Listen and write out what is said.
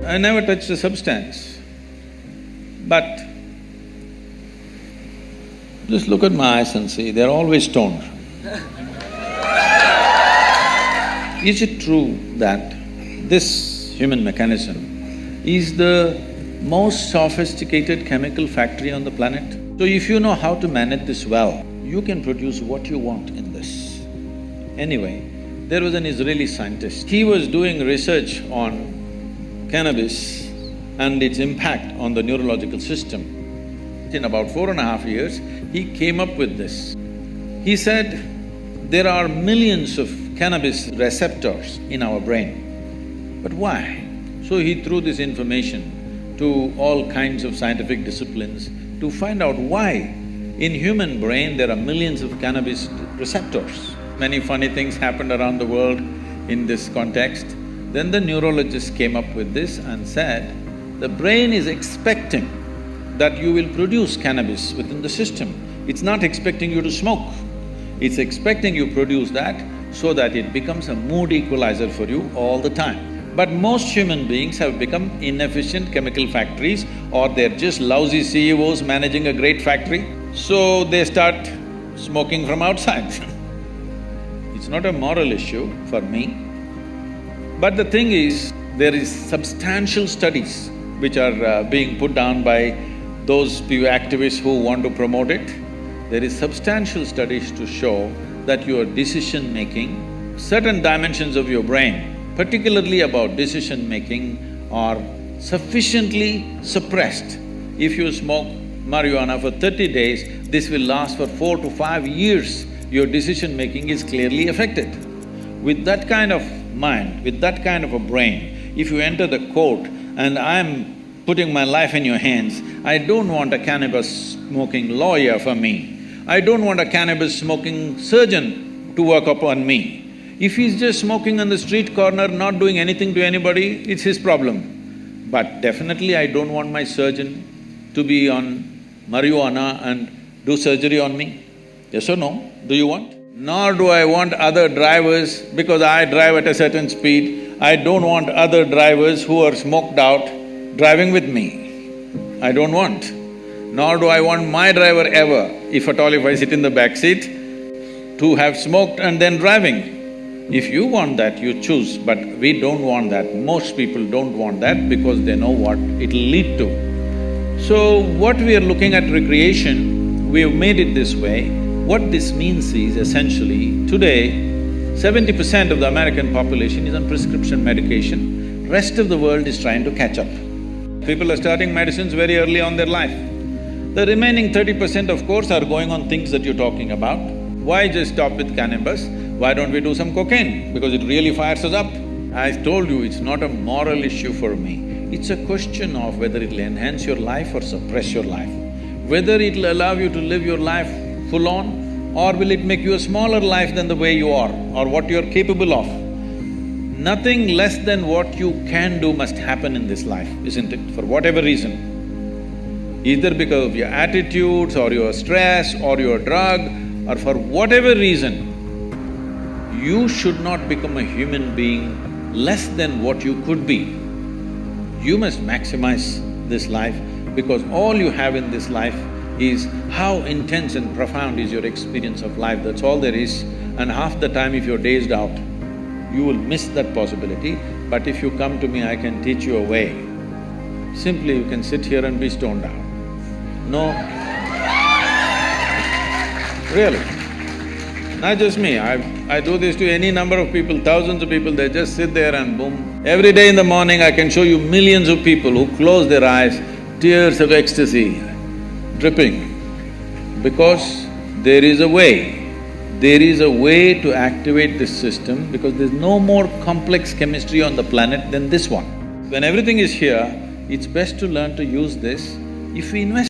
I never touched the substance, but just look at my eyes and see, they're always stoned. Is it true that this human mechanism is the most sophisticated chemical factory on the planet? So if you know how to manage this well, you can produce what you want in this. Anyway, there was an Israeli scientist, he was doing research on cannabis and its impact on the neurological system. In about 4.5 years, he came up with this. He said, there are millions of cannabis receptors in our brain, but why? So he threw this information to all kinds of scientific disciplines to find out why in human brain there are millions of cannabis receptors. Many funny things happened around the world in this context. Then the neurologists came up with this and said, the brain is expecting that you will produce cannabis within the system. It's not expecting you to smoke. It's expecting you produce that so that it becomes a mood equalizer for you all the time. But most human beings have become inefficient chemical factories, or they're just lousy CEOs managing a great factory, so they start smoking from outside. It's not a moral issue for me. But the thing is, there is substantial studies which are being put down by those few activists who want to promote it. There is substantial studies to show that your decision-making, certain dimensions of your brain, particularly about decision-making, are sufficiently suppressed. If you smoke marijuana for 30 days, this will last for 4 to 5 years. Your decision-making is clearly affected. With that kind of mind, with that kind of a brain, if you enter the court and I'm putting my life in your hands, I don't want a cannabis-smoking lawyer for me. I don't want a cannabis-smoking surgeon to work upon me. If he's just smoking on the street corner, not doing anything to anybody, it's his problem. But definitely I don't want my surgeon to be on marijuana and do surgery on me. Yes or no? Do you want? Nor do I want other drivers, because I drive at a certain speed, I don't want other drivers who are smoked out driving with me. I don't want. Nor do I want my driver ever, if at all if I sit in the back seat, to have smoked and then driving. If you want that, you choose, but we don't want that. Most people don't want that because they know what it'll lead to. So, what we are looking at recreation, we have made it this way. What this means is essentially, today, 70% of the American population is on prescription medication, rest of the world is trying to catch up. People are starting medicines very early on their life. The remaining 30% of course are going on things that you're talking about. Why just stop with cannabis? Why don't we do some cocaine? Because it really fires us up. I told you, it's not a moral issue for me. It's a question of whether it'll enhance your life or suppress your life. Whether it'll allow you to live your life full on, or will it make you a smaller life than the way you are or what you're capable of. Nothing less than what you can do must happen in this life, isn't it? For whatever reason. Either because of your attitudes or your stress or your drug or for whatever reason, you should not become a human being less than what you could be. You must maximize this life because all you have in this life is how intense and profound is your experience of life, that's all there is. And half the time if you're dazed out, you will miss that possibility. But if you come to me, I can teach you a way. Simply you can sit here and be stoned out. No… Really. Not just me, I do this to any number of people, thousands of people, they just sit there and boom. Every day in the morning I can show you millions of people who close their eyes, tears of ecstasy dripping, because there is a way. There is a way to activate this system because there's no more complex chemistry on the planet than this one. When everything is here, it's best to learn to use this. If we invest